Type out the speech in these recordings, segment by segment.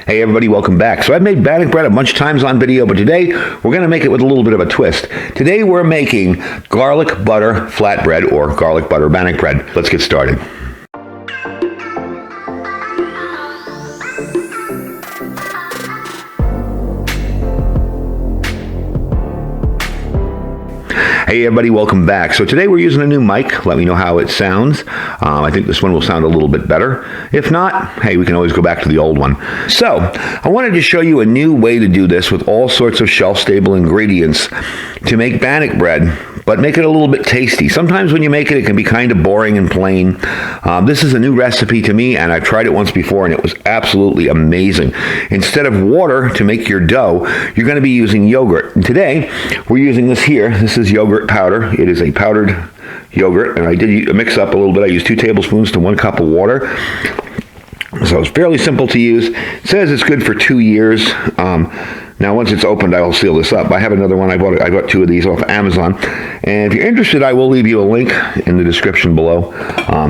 Hey everybody, welcome back. So I've made Bannock bread a bunch of times on video, but today we're going to make it with a little bit of a twist. Today we're making garlic butter flatbread or garlic butter Bannock bread. Let's get started. Hey everybody, welcome back. So today we're using a new mic. Let me know how it sounds. I think this one will sound a little bit better. If not, hey, we can always go back to the old one. So I wanted to show you a new way to do this with all sorts of shelf-stable ingredients to make Bannock bread, but make it a little bit tasty. Sometimes when you make it, it can be kind of boring and plain. This is a new recipe to me, and I've tried it once before, and it was absolutely amazing. Instead of water to make your dough, you're going to be using yogurt. And today, we're using this here. This is yogurt powder. It is a powdered yogurt, and I did mix up a little bit. I used 2 tablespoons to 1 cup of water. So it's fairly simple to use. It says it's good for 2 years. Now, once it's opened, I will seal this up. I have another one. I bought 2 of these off Amazon. And if you're interested, I will leave you a link in the description below.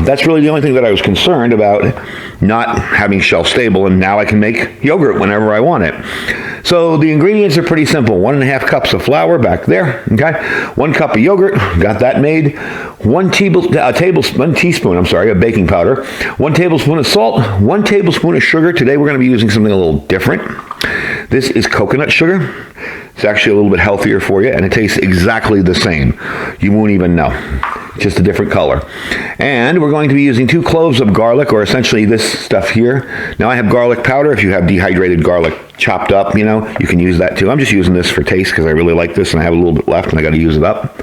That's really the only thing that I was concerned about, not having shelf stable, and now I can make yogurt whenever I want it. So the ingredients are pretty simple. 1.5 cups of flour back there, okay? 1 cup of yogurt, got that made. 1 teaspoon of baking powder. 1 tablespoon of salt. 1 tablespoon of sugar. Today we're going to be using something a little different. This is coconut sugar. It's actually a little bit healthier for you, and it tastes exactly the same. You won't even know. Just a different color. And we're going to be using 2 cloves of garlic, or essentially this stuff here. Now I have garlic powder. If you have dehydrated garlic chopped up, you can use that too. I'm just using this for taste because I really like this, and I have a little bit left, and I got to use it up.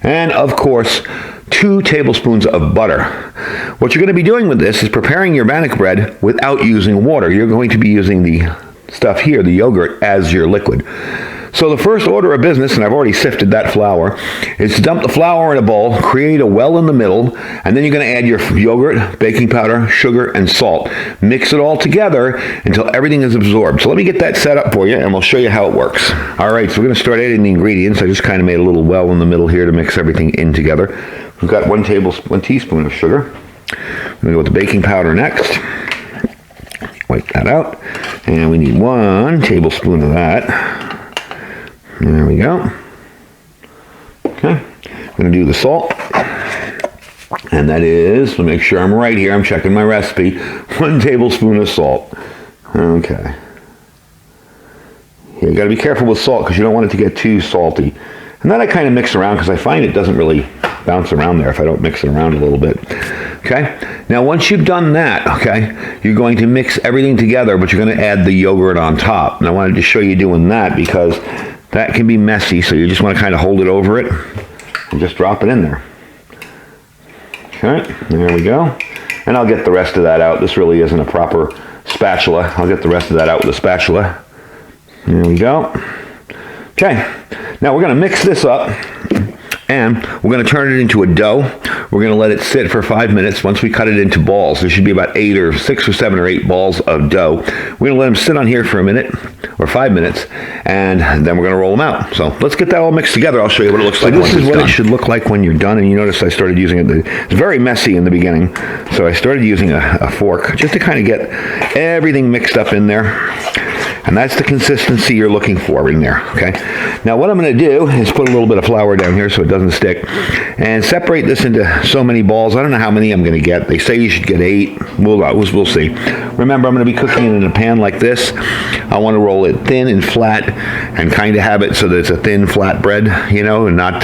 And of course, 2 tablespoons of butter. What you're going to be doing with this is preparing your Bannock bread without using water. You're going to be using the stuff here, the yogurt, as your liquid. So the first order of business, and I've already sifted that flour, is to dump the flour in a bowl, create a well in the middle, and then you're going to add your yogurt, baking powder, sugar, and salt. Mix it all together until everything is absorbed. So let me get that set up for you, and we'll show you how it works. All right, so we're going to start adding the ingredients. I just kind of made a little well in the middle here to mix everything in together. We've got 1 teaspoon of sugar. I'm going to go with the baking powder next. Wipe that out. And we need 1 tablespoon of that. There we go. Okay. I'm going to do the salt. And that is, to make sure I'm right here, I'm checking my recipe, 1 tablespoon of salt. Okay. You got to be careful with salt because you don't want it to get too salty. And then I kind of mix around because I find it doesn't really bounce around there if I don't mix it around a little bit. Okay. Now, once you've done that, okay, you're going to mix everything together, but you're going to add the yogurt on top. And I wanted to show you doing that because that can be messy, so you just want to kind of hold it over it and just drop it in there. Okay, there we go. And I'll get the rest of that out. This really isn't a proper spatula. I'll get the rest of that out with a spatula. There we go. Okay, now we're going to mix this up, and we're going to turn it into a dough. We're going to let it sit for 5 minutes. Once we cut it into balls, there should be about 6 or 7 or 8 balls of dough. We're going to let them sit on here for a minute or 5 minutes, and then we're going to roll them out. So let's get that all mixed together. I'll show you what it looks like. This is what it should look like when you're done, and you notice I started using it. It's very messy in the beginning, so I started using a fork just to kind of get everything mixed up in there. And that's the consistency you're looking for in there, okay? Now what I'm going to do is put a little bit of flour down here so it doesn't stick and separate this into so many balls. I don't know how many I'm going to get. They say you should get 8. We'll see. Remember, I'm going to be cooking it in a pan like this. I want to roll it thin and flat and kind of have it so that it's a thin, flat bread, and not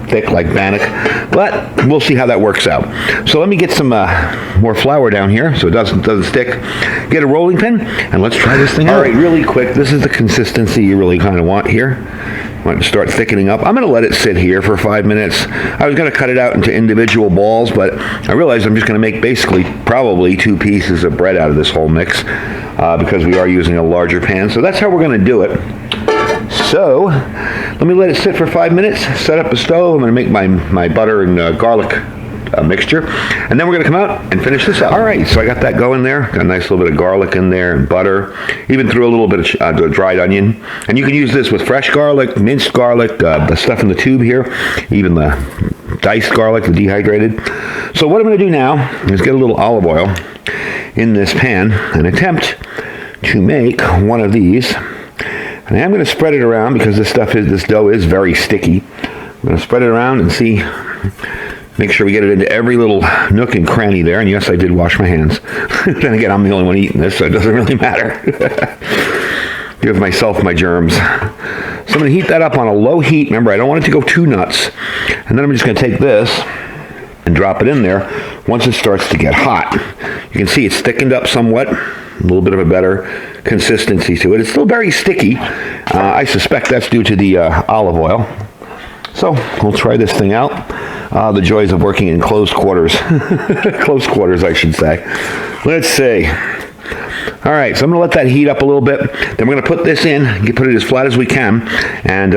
thick like Bannock. But we'll see how that works out. So let me get some more flour down here so it doesn't stick. Get a rolling pin, and let's try this thing out. All right, really quick, this is the consistency you really kind of want here. I want to start thickening up. I'm going to let it sit here for 5 minutes. I was going to cut it out into individual balls, but I realized I'm just going to make basically probably 2 pieces of bread out of this whole mix because we are using a larger pan. So that's how we're going to do it. So let me let it sit for 5 minutes, set up a stove. I'm going to make my butter and garlic mixture, and then we're going to come out and finish this out. All right, so I got that going there. Got a nice little bit of garlic in there and butter. Even threw a little bit of dried onion. And you can use this with fresh garlic, minced garlic, the stuff in the tube here, even the diced garlic, the dehydrated. So what I'm going to do now is get a little olive oil in this pan and attempt to make one of these. And I am going to spread it around because this dough is very sticky. I'm going to spread it around and see, make sure we get it into every little nook and cranny there. And yes, I did wash my hands. Then again, I'm the only one eating this, so it doesn't really matter. Give myself my germs. So I'm going to heat that up on a low heat. Remember, I don't want it to go too nuts. And then I'm just going to take this and drop it in there once it starts to get hot. You can see it's thickened up somewhat. A little bit of a better consistency to it. It's still very sticky. I suspect that's due to the olive oil. So we'll try this thing out. The joys of working in closed quarters. Close quarters, I should say. Let's see. All right, so I'm going to let that heat up a little bit. Then we're going to put this in, put it as flat as we can, and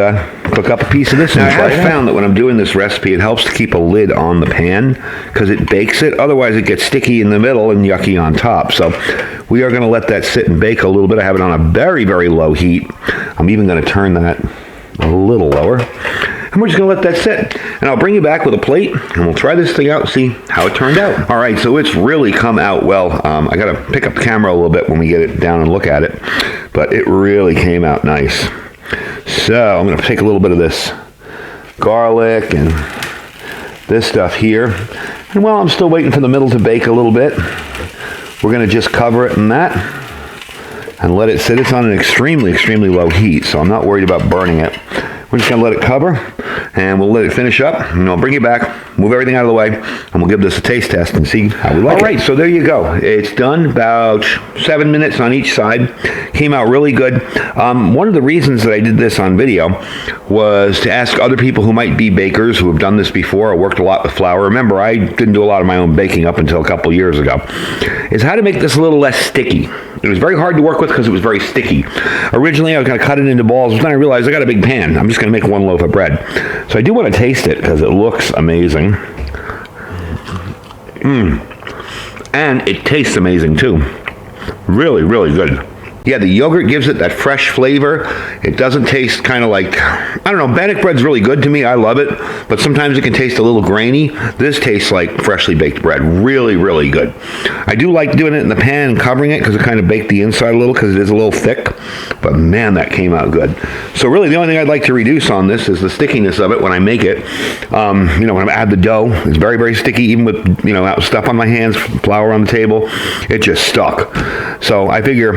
cook up a piece of this. Now, I have found that when I'm doing this recipe, it helps to keep a lid on the pan because it bakes it. Otherwise, it gets sticky in the middle and yucky on top. So we are going to let that sit and bake a little bit. I have it on a very, very low heat. I'm even going to turn that a little lower. And we're just going to let that sit. And I'll bring you back with a plate, and we'll try this thing out and see how it turned out. All right, so it's really come out well. I got to pick up the camera a little bit when we get it down and look at it. But it really came out nice. So I'm going to take a little bit of this garlic and this stuff here. And while I'm still waiting for the middle to bake a little bit, we're going to just cover it in that and let it sit. It's on an extremely, extremely low heat, so I'm not worried about burning it. We're just going to let it cover, and we'll let it finish up, and I'll bring it back, move everything out of the way, and we'll give this a taste test and see how we like it. All right, so there you go. It's done, about 7 minutes on each side. Came out really good. One of the reasons that I did this on video was to ask other people who might be bakers who have done this before or worked a lot with flour. Remember, I didn't do a lot of my own baking up until a couple years ago. Is how to make this a little less sticky. It was very hard to work with because it was very sticky. Originally, I was going to cut it into balls, but then I realized I got a big pan. I'm just going to make one loaf of bread. So I do want to taste it because it looks amazing. And it tastes amazing too. Really, really good. Yeah, the yogurt gives it that fresh flavor. It doesn't taste kind of like, I don't know, Bannock bread's really good to me. I love it. But sometimes it can taste a little grainy. This tastes like freshly baked bread. Really, really good. I do like doing it in the pan and covering it because it kind of baked the inside a little because it is a little thick. But man, that came out good. So really the only thing I'd like to reduce on this is the stickiness of it when I make it. When I add the dough, it's very, very sticky. Even with, stuff on my hands, flour on the table, it just stuck. So I figure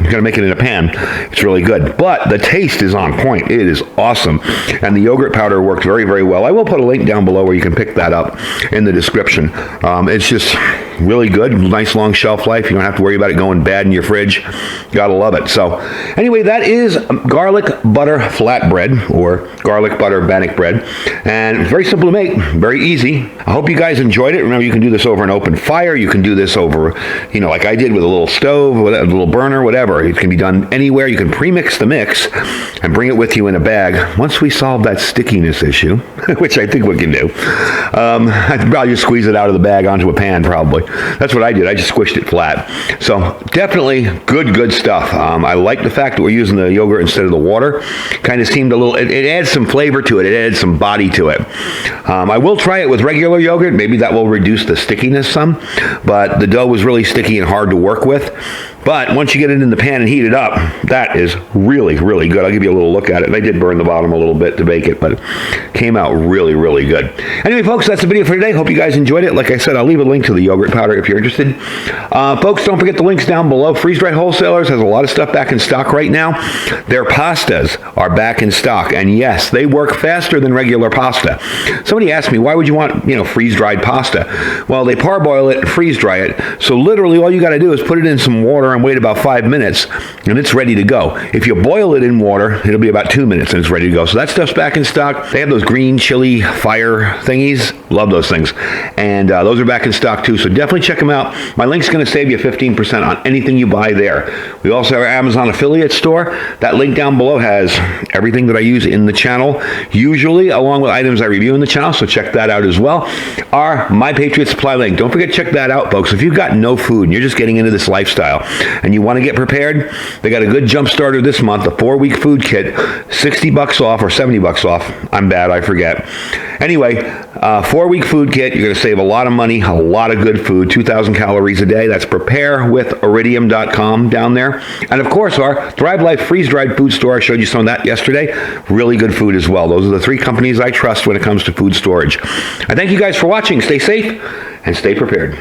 I'm going to make it in a pan. It's really good. But the taste is on point. It is awesome. And the yogurt powder works very, very well. I will put a link down below where you can pick that up in the description. It's just really good. Nice long shelf life. You don't have to worry about it going bad in your fridge. Gotta love it. So anyway, that is garlic butter flatbread or garlic butter Bannock bread. And it's very simple to make. Very easy. I hope you guys enjoyed it. Remember, you can do this over an open fire. You can do this over, like I did with a little stove, with a little burner, whatever. It can be done anywhere. You can pre-mix the mix and bring it with you in a bag. Once we solve that stickiness issue, which I think we can do, I'd probably just squeeze it out of the bag onto a pan probably. That's what I did. I just squished it flat. So definitely good stuff. I like the fact that we're using the yogurt instead of the water. Kind of seemed a little, it adds some flavor to it. It adds some body to it. I will try it with regular yogurt. Maybe that will reduce the stickiness some. But the dough was really sticky and hard to work with. But once you get it in the pan and heat it up, that is really, really good. I'll give you a little look at it. And I did burn the bottom a little bit to bake it, but it came out really, really good. Anyway, folks, that's the video for today. Hope you guys enjoyed it. Like I said, I'll leave a link to the yogurt powder if you're interested. Folks, don't forget the links down below. Freeze-dried Wholesalers has a lot of stuff back in stock right now. Their pastas are back in stock. And yes, they work faster than regular pasta. Somebody asked me, why would you want, freeze-dried pasta? Well, they parboil it and freeze-dry it. So literally all you got to do is put it in some water and wait about 5 minutes, and it's ready to go. If you boil it in water, it'll be about 2 minutes, and it's ready to go. So that stuff's back in stock. They have those green chili fire thingies. Love those things. And those are back in stock, too. So definitely check them out. My link's going to save you 15% on anything you buy there. We also have our Amazon affiliate store. That link down below has everything that I use in the channel, usually along with items I review in the channel, so check that out as well. Our My Patriot Supply link. Don't forget to check that out, folks. If you've got no food and you're just getting into this lifestyle, and you want to get prepared, they got a good jump starter this month, a 4-week food kit, $60 off or $70 off. I'm bad, I forget. Anyway, 4-week food kit. You're going to save a lot of money, a lot of good food, 2,000 calories a day. That's preparewithiridium.com down there. And of course, our Thrive Life freeze-dried food store. I showed you some of that yesterday. Really good food as well. Those are the 3 companies I trust when it comes to food storage. I thank you guys for watching. Stay safe and stay prepared.